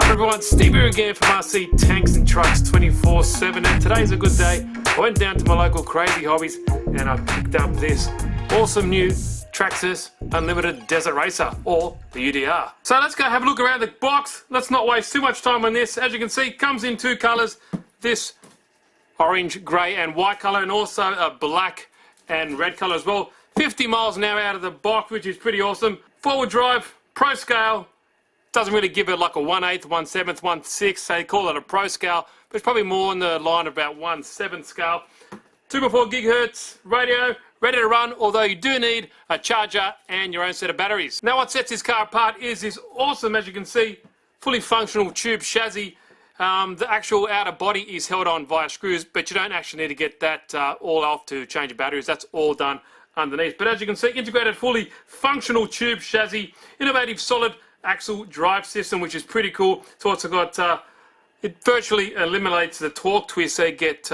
up everyone, Steve here again from RC Tanks and Trucks 24/7, and today's a good day. I went down to my local Crazy Hobbies and I picked up this awesome new TRAXXAS Unlimited Desert Racer, or the UDR. So let's go have a look around the box. Let's not waste too much time on this. As you can see, it comes in two colours, this orange, grey and white colour, and also a black and red colour as well. 50 miles an hour out of the box, which is pretty awesome. Four-wheel drive, pro scale. Doesn't really give it like a 1/8, 1/7, 1/6, so they call it a pro scale, but it's probably more in the line of about 1/7 scale. 2x4 gigahertz radio, ready to run, although you do need a charger and your own set of batteries. Now what sets this car apart is this awesome, as you can see, fully functional tube chassis. The actual outer body is held on via screws, but you don't actually need to get that all off to change your batteries. That's all done underneath. But as you can see, integrated fully functional tube chassis, innovative solid axle drive system, which is pretty cool. It's also got, it virtually eliminates the torque twist they get,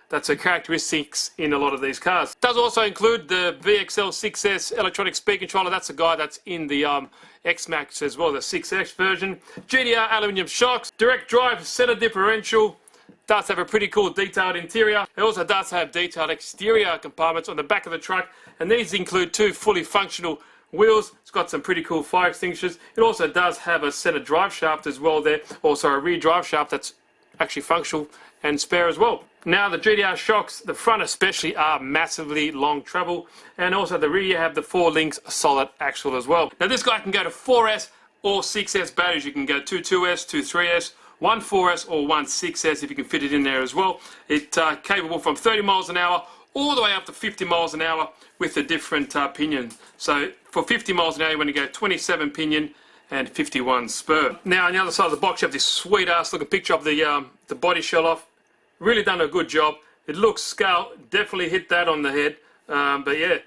that's a characteristics in a lot of these cars. It does also include the VXL 6S electronic speed controller. That's the guy that's in the X-Max as well, the 6X version. GDR aluminium shocks, direct drive center differential. Does have a pretty cool detailed interior. It also does have detailed exterior compartments on the back of the truck, and these include two fully functional wheels. It's got some pretty cool fire extinguishers. It also does have a center drive shaft as well there, also a rear drive shaft that's actually functional and spare as well. Now the GDR shocks, the front especially, are massively long travel, and also the rear you have the 4 links solid axle as well. Now this guy can go to 4S or 6S batteries. You can go 2 2S, 2 3S, 1 4S or 1 6S if you can fit it in there as well. It's capable from 30 miles an hour all the way up to 50 miles an hour with a different pinion. So for 50 miles an hour you want to go 27 pinion and 51 spur. Now on the other side of the box you have this sweet ass looking picture of the body shell off. Really done a good job. It looks scale, definitely hit that on the head, but yeah,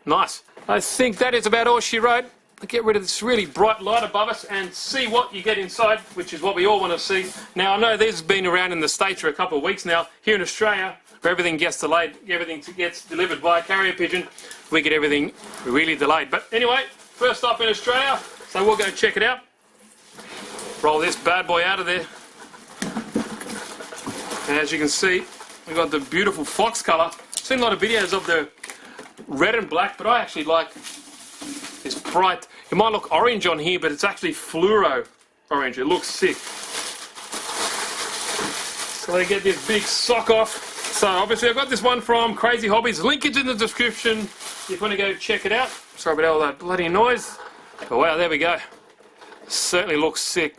nice. I think that is about all she wrote. Get rid of this really bright light above us and see what you get inside, which is what we all want to see. Now I know these have been around in the States for a couple of weeks now. Here in Australia, where everything gets delayed, everything gets delivered by carrier pigeon, we get everything really delayed. But anyway, first up in Australia, so we'll go check it out. Roll this bad boy out of there. And as you can see, we've got the beautiful fox colour. I've seen a lot of videos of the red and black, but I actually like this bright. It might look orange on here, but it's actually fluoro orange. It looks sick. So they get this big sock off. So obviously I've got this one from Crazy Hobbies. Link is in the description if you want to go check it out. Sorry about all that bloody noise. Oh wow, there we go. Certainly looks sick.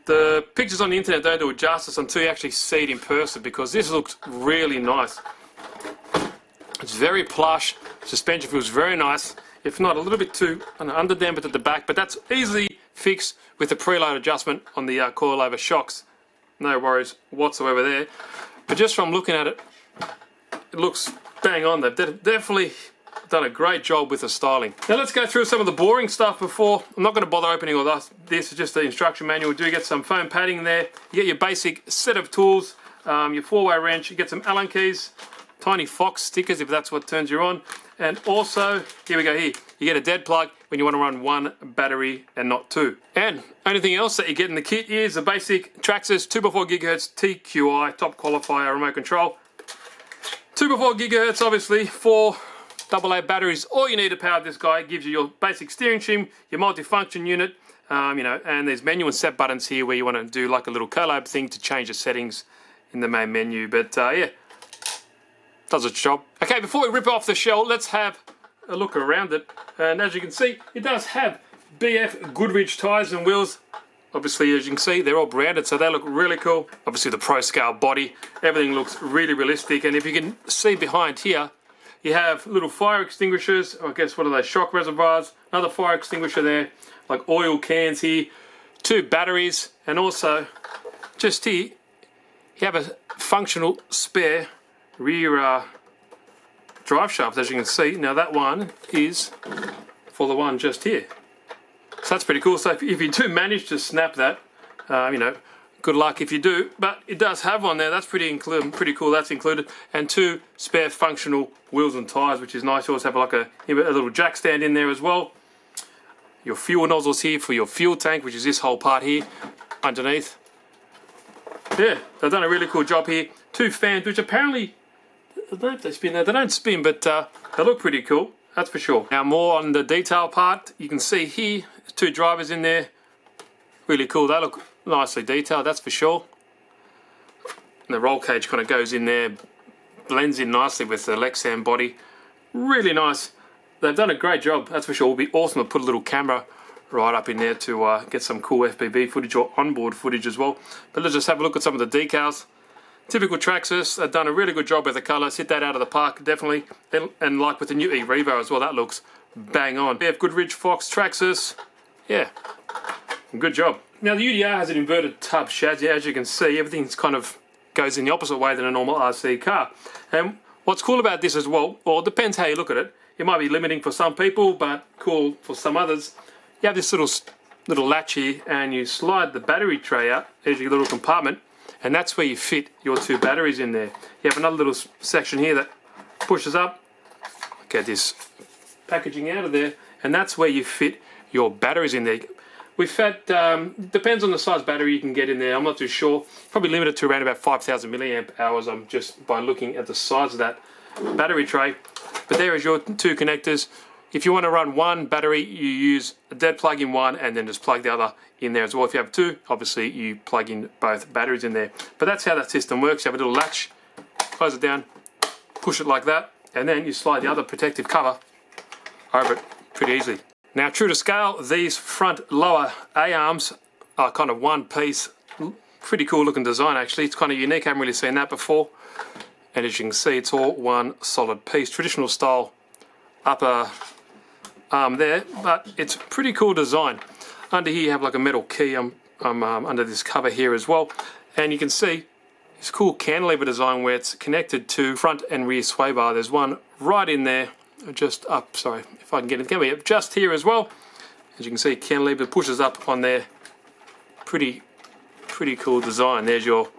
The pictures on the internet don't do it justice until you actually see it in person, because this looks really nice. It's very plush. Suspension feels very nice. If not, a little bit too under-dampened at the back, but that's easily fixed with the preload adjustment on the coilover shocks. No worries whatsoever there. But just from looking at it, it looks bang on. They've definitely done a great job with the styling. Now let's go through some of the boring stuff before. I'm not going to bother opening all this. This is just the instruction manual. You do get some foam padding there. You get your basic set of tools, your 4-way wrench. You get some Allen keys, tiny fox stickers if that's what turns you on. And also, here we go here, you get a dead plug when you want to run 1 battery and not 2. And anything else that you get in the kit is the basic TRAXXAS 2x4 GHz TQI top qualifier remote control. 2x4 GHz obviously, 4 AA batteries, all you need to power this guy. It gives you your basic steering shim, your multifunction unit, you know, and there's menu and set buttons here where you want to do like a little collab thing to change the settings in the main menu. But yeah, does its job. Okay, before we rip off the shell, let's have a look around it. And as you can see, it does have BF Goodrich tyres and wheels. Obviously, as you can see, they're all branded, so they look really cool. Obviously, the pro scale body, everything looks really realistic. And if you can see behind here, you have little fire extinguishers, or I guess what are they, shock reservoirs, another fire extinguisher there, like oil cans here, 2 batteries, and also just here you have a functional spare rear drive shaft, as you can see. Now that one is for the one just here. So that's pretty cool. So if you do manage to snap that, you know, good luck if you do, but it does have one there. That's pretty cool. That's included, and 2 spare functional wheels and tires, which is nice. You also have like a little jack stand in there as well. Your fuel nozzles here for your fuel tank, which is this whole part here. underneath. Yeah, they've done a really cool job here. 2 fans, which apparently, I don't know if they spin. They don't spin, but they look pretty cool, that's for sure. Now more on the detail part, you can see here, 2 drivers in there. Really cool, they look nicely detailed, that's for sure. And the roll cage kind of goes in there, blends in nicely with the Lexan body. Really nice. They've done a great job, that's for sure. It would be awesome to put a little camera right up in there to get some cool FPV footage or onboard footage as well. But let's just have a look at some of the decals. Typical TRAXXAS, they've done a really good job with the colours. Hit that out of the park, definitely. And like with the new E-Revo as well, that looks bang on. We have Goodrich, Fox, TRAXXAS. Yeah, good job. Now the UDR has an inverted tub chassis. As you can see, everything's kind of goes in the opposite way than a normal RC car. And what's cool about this as well, it depends how you look at it. It might be limiting for some people, but cool for some others. You have this little latch here, and you slide the battery tray out. There's your little compartment, and that's where you fit your 2 batteries in there. You have another little section here that pushes up. Get this packaging out of there, and that's where you fit your batteries in there. We've had, depends on the size battery you can get in there, I'm not too sure. Probably limited to around about 5,000 milliamp hours, just by looking at the size of that battery tray. But there is your 2 connectors. If you want to run 1 battery, you use a dead plug in one and then just plug the other in there as well. If you have 2, obviously you plug in both batteries in there. But that's how that system works. You have a little latch, close it down, push it like that, and then you slide the other protective cover over it pretty easily. Now, true to scale, these front lower A-arms are kind of one piece. Pretty cool looking design actually. It's kind of unique, I haven't really seen that before. And as you can see, it's all one solid piece. Traditional style upper arm there, but it's a pretty cool design. Under here you have like a metal key under this cover here as well. And you can see this cool cantilever design where it's connected to front and rear sway bar. There's one right in there, just up, sorry, if I can get it, come here, just here as well. As you can see, cantilever pushes up on there. Pretty cool design. There's your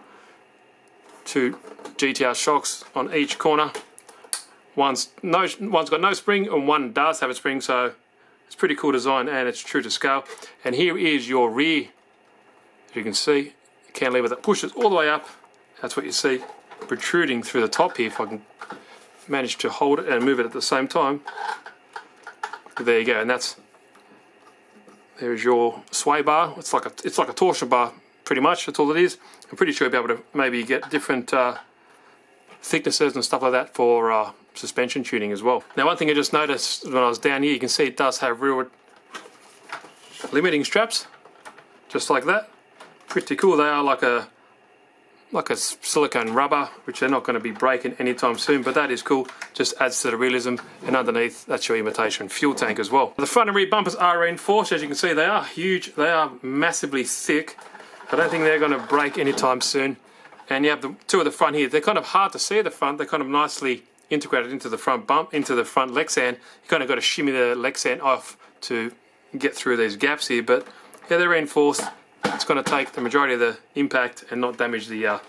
2 GTR shocks on each corner. One's got no spring and one does have a spring, so it's pretty cool design and it's true to scale. And here is your rear, as you can see, cantilever that pushes all the way up. That's what you see protruding through the top here. If I can manage to hold it and move it at the same time. There you go, and there's your sway bar. It's like a torsion bar, pretty much. That's all it is. I'm pretty sure you'll be able to maybe get different thicknesses and stuff like that for suspension tuning as well. Now, one thing I just noticed when I was down here, you can see it does have real limiting straps, just like that. Pretty cool. They are like a silicone rubber, which they're not going to be breaking anytime soon, but that is cool. Just adds to the realism. And underneath, that's your imitation fuel tank as well. The front and rear bumpers are reinforced. As you can see, they are huge. They are massively thick. I don't think they're going to break anytime soon. And you have the 2 at the front here. They're kind of hard to see at the front. They're kind of nicely integrated into the front bump, into the front Lexan. You kind of got to shimmy the Lexan off to get through these gaps here. But yeah, they're reinforced. It's going to take the majority of the impact and not damage the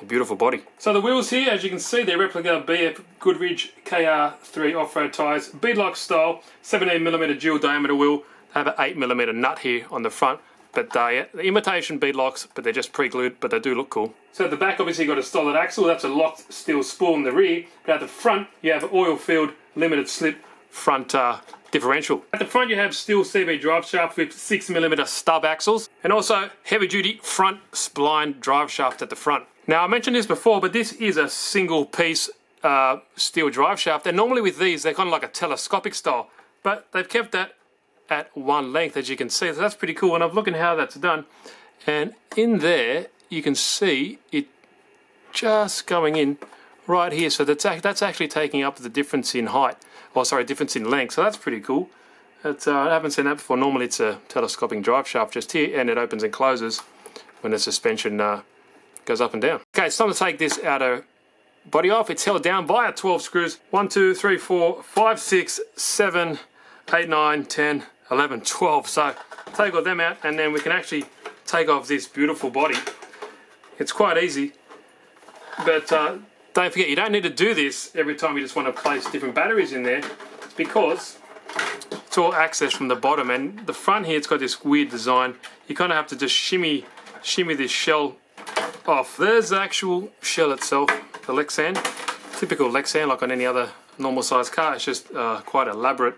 beautiful body. So the wheels here, as you can see, they're replica BF Goodrich KR3 off-road tyres, beadlock style, 17mm dual diameter wheel. They have an 8mm nut here on the front. But yeah, the imitation beadlocks, but they're just pre-glued, but they do look cool. So at the back, obviously, you've got a solid axle. That's a locked steel spool in the rear. But at the front, you have an oil-filled, limited slip front differential. At the front, you have steel CV drive shaft with 6mm stub axles, and also heavy-duty front spline drive shaft at the front. Now, I mentioned this before, but this is a single-piece steel drive shaft, and normally with these, they're kind of like a telescopic style, but they've kept that at one length, as you can see. So that's pretty cool, and I'm looking how that's done, and in there you can see it just going in right here. So that's actually taking up the difference in height, or sorry, difference in length. So that's pretty cool. That's, I haven't seen that before. Normally it's a telescoping drive shaft just here, and it opens and closes when the suspension goes up and down. Okay, it's time to take this outer body off. It's held down by 12 screws. 1, 2, 3, 4, 5, 6, 7, 8, 9, 10, 11, 12. So take all them out, and then we can actually take off this beautiful body. It's quite easy, but don't forget, you don't need to do this every time you just want to place different batteries in there, because it's all accessed from the bottom, and the front here, it's got this weird design. You kind of have to just shimmy this shell off. There's the actual shell itself, the Lexan, typical Lexan like on any other normal size car. It's just quite elaborate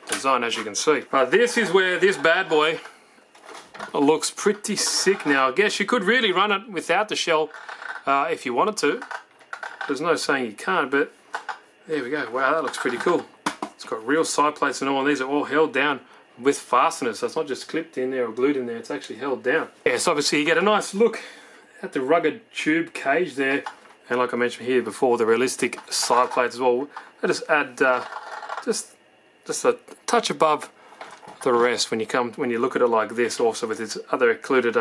design, as you can see. But this is where this bad boy looks pretty sick now. I guess you could really run it without the shell if you wanted to. There's no saying you can't, but there we go. Wow, that looks pretty cool. It's got real side plates and all, and these are all held down with fasteners, so it's not just clipped in there or glued in there, it's actually held down. Yes, obviously you get a nice look at the rugged tube cage there, and like I mentioned here before, the realistic side plates as well. They just add just a touch above the rest when you look at it like this, also with its other included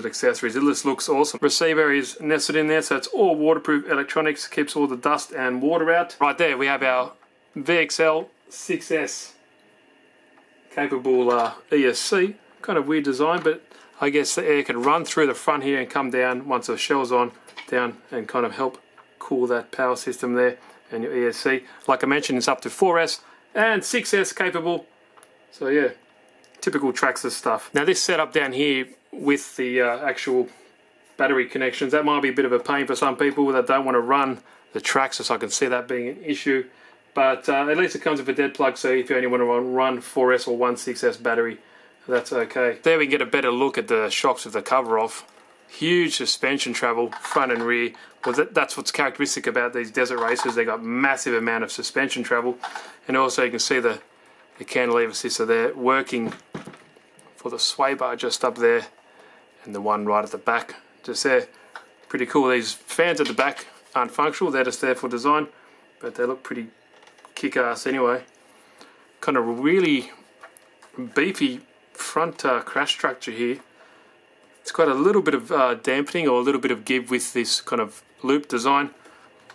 accessories. It just looks awesome. Receiver is nested in there, so it's all waterproof electronics, keeps all the dust and water out. Right there we have our VXL 6S capable ESC. Kind of weird design, but I guess the air can run through the front here and come down once the shell's on, down, and kind of help cool that power system there and your ESC. Like I mentioned, it's up to 4S and 6S capable. So yeah, typical TRAXXAS stuff. Now this setup down here with the actual battery connections, that might be a bit of a pain for some people that don't want to run the TRAXXAS. I can see that being an issue. But at least it comes with a dead plug, so if you only want to run 4S or 1.6S battery, that's okay. There we can get a better look at the shocks with the cover off. Huge suspension travel, front and rear. Well, that's what's characteristic about these desert racers. They got massive amount of suspension travel. And also you can see the cantilever assistor there working for the sway bar just up there, and the one right at the back just there. Pretty cool. These fans at the back aren't functional, they're just there for design, but they look pretty kick-ass anyway. Kind of really beefy front crash structure here. It's got a little bit of dampening or a little bit of give with this kind of loop design,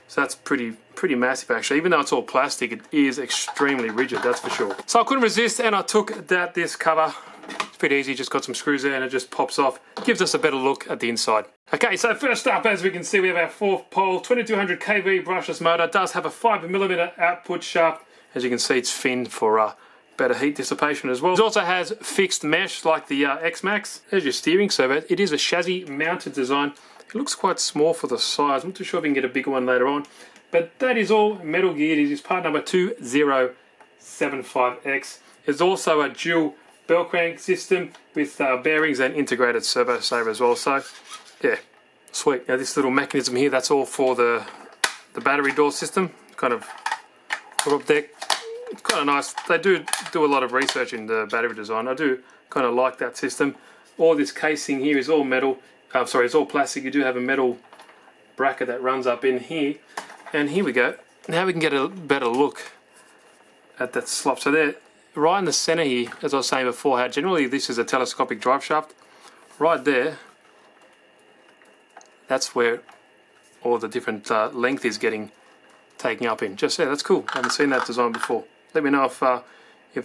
so that's pretty massive actually. Even though it's all plastic, it is extremely rigid, that's for sure. So I couldn't resist and I took this cover. It's pretty easy, just got some screws there and it just pops off. Gives us a better look at the inside. Okay, so first up, as we can see, we have our 4th pole 2200 kV brushless motor. It does have a 5mm output shaft. As you can see, it's finned for better heat dissipation as well. It also has fixed mesh like the X-Max. There's your steering servo. It is a chassis mounted design. It looks quite small for the size. I'm not too sure if we can get a bigger one later on. But that is all metal geared. It is part number 2075X. There's also a dual bell crank system with bearings and integrated servo saver as well. So yeah, sweet. Now this little mechanism here, that's all for the battery door system. Kind of up there. It's kind of nice. They do a lot of research in the battery design. I do kind of like that system. All this casing here is all metal. Sorry, it's all plastic. You do have a metal bracket that runs up in here. And here we go. Now we can get a better look at that slot. So there, right in the center here, as I was saying before, how generally this is a telescopic drive shaft. Right there, that's where all the different length is getting taken up in. Just there, that's cool. I haven't seen that design before. Let me know if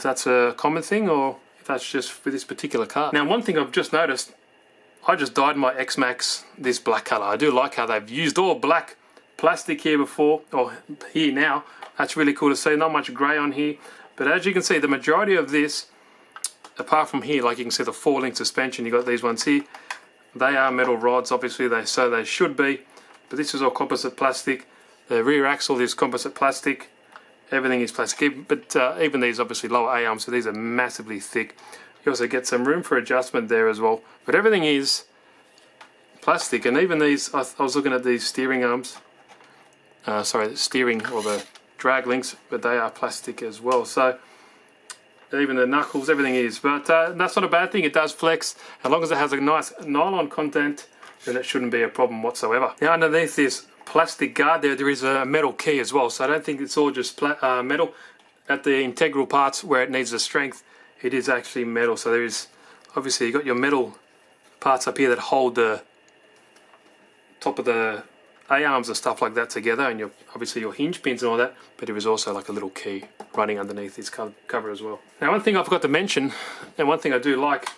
that's a common thing or if that's just for this particular car. Now, one thing I've just noticed, I just dyed my X-Max this black color. I do like how they've used all black plastic here before, or here now. That's really cool to see. Not much grey on here, but as you can see, the majority of this, apart from here, like you can see the 4-link suspension, you got these ones here. They are metal rods, obviously, so they should be, but this is all composite plastic. The rear axle is composite plastic. Everything is plastic, but even these obviously lower A-arms, so these are massively thick. You also get some room for adjustment there as well, but everything is plastic. And even these, I was looking at these steering arms, sorry, the steering or the drag links, but they are plastic as well. So even the knuckles, everything is, but that's not a bad thing. It does flex. As long as it has a nice nylon content, then it shouldn't be a problem whatsoever. Now underneath this plastic guard there is a metal key as well, so I don't think it's all just metal. At the integral parts where it needs the strength, it is actually metal. So there is, obviously you got your metal parts up here that hold the top of the A-arms and stuff like that together, and obviously your hinge pins and all that, but there is also like a little key running underneath this cover as well. Now one thing I forgot to mention, and one thing I do like,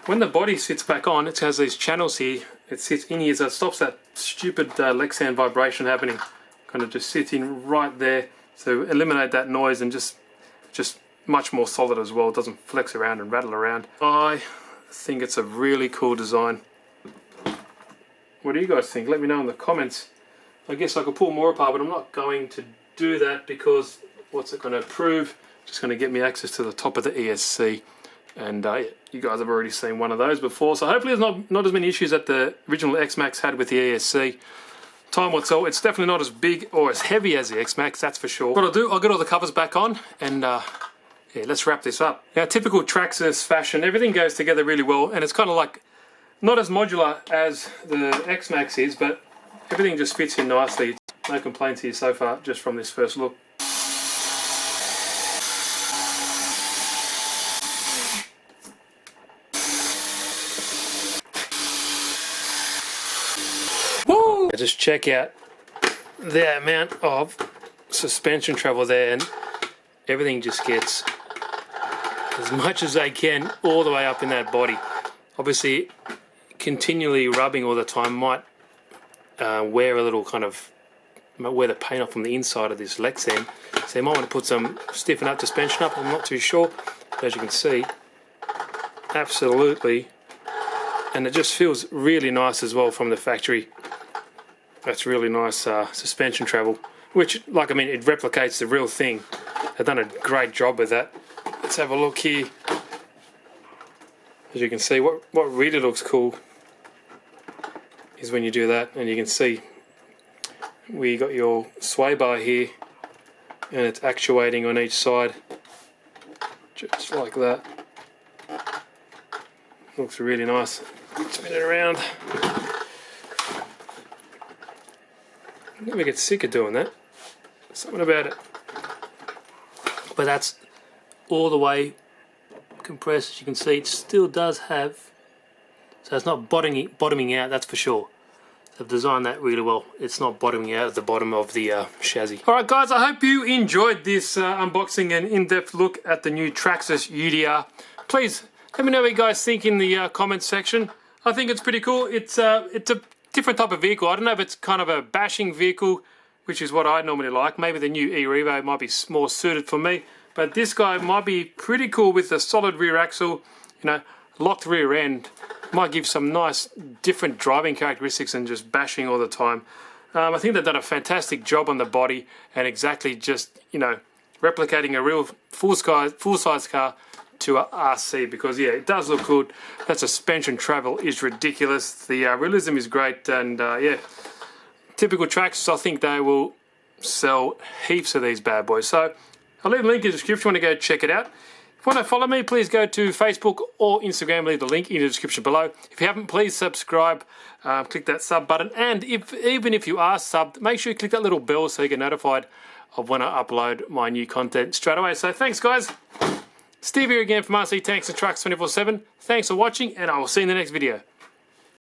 when the body sits back on, it has these channels here. It sits in here, so it stops that stupid Lexan vibration happening. Kind of just sits in right there, so eliminate that noise and just much more solid as well. It doesn't flex around and rattle around. I think it's a really cool design. What do you guys think? Let me know in the comments. I guess I could pull more apart, but I'm not going to do that because what's it going to prove? Just going to get me access to the top of the ESC. And you guys have already seen one of those before, so hopefully there's not as many issues that the original X-Max had with the ESC. Time will tell. It's definitely not as big or as heavy as the X-Max, that's for sure. What I'll do, I'll get all the covers back on, and yeah, let's wrap this up. Now, typical TRAXXAS fashion, everything goes together really well, and it's kind of like, not as modular as the X-Max is, but everything just fits in nicely. No complaints here so far, just from this first look. Woo! Just check out the amount of suspension travel there, and everything just gets as much as they can all the way up in that body. Obviously, continually rubbing all the time might wear a little kind of, wear the paint off from the inside of this Lexan. So you might want to put some stiffen up suspension up, I'm not too sure. But as you can see, absolutely. And it just feels really nice as well from the factory. That's really nice suspension travel, which, like, I mean, it replicates the real thing. They've done a great job with that. Let's have a look here. As you can see, what really looks cool is when you do that, and you can see we got your sway bar here, and it's actuating on each side, just like that. Looks really nice. Spin it around. I never get sick of doing that. Something about it. But that's all the way compressed. As you can see, it still does have, so it's not bottoming out, that's for sure. They've designed that really well. It's not bottoming out at the bottom of the chassis. Alright guys, I hope you enjoyed this unboxing and in-depth look at the new TRAXXAS UDR. Please let me know what you guys think in the comments section. I think it's pretty cool. It's a different type of vehicle. I don't know if it's kind of a bashing vehicle, which is what I normally like. Maybe the new e-Revo might be more suited for me. But this guy might be pretty cool with a solid rear axle, you know, locked rear end. Might give some nice different driving characteristics than just bashing all the time. I think they've done a fantastic job on the body and exactly just, you know, replicating a real full-size car to a RC, because yeah, it does look good. That suspension travel is ridiculous. The realism is great, and yeah, typical TRAXXAS. I think they will sell heaps of these bad boys. So I'll leave a link in the description if you want to go check it out. If you want to follow me, please go to Facebook or Instagram. Leave the link in the description below. If you haven't, please subscribe. Click that sub button, and even if you are subbed, make sure you click that little bell so you get notified of when I upload my new content straight away. So thanks guys. Steve here again from RC Tanks and Trucks 24/7. Thanks for watching, and I will see you in the next video.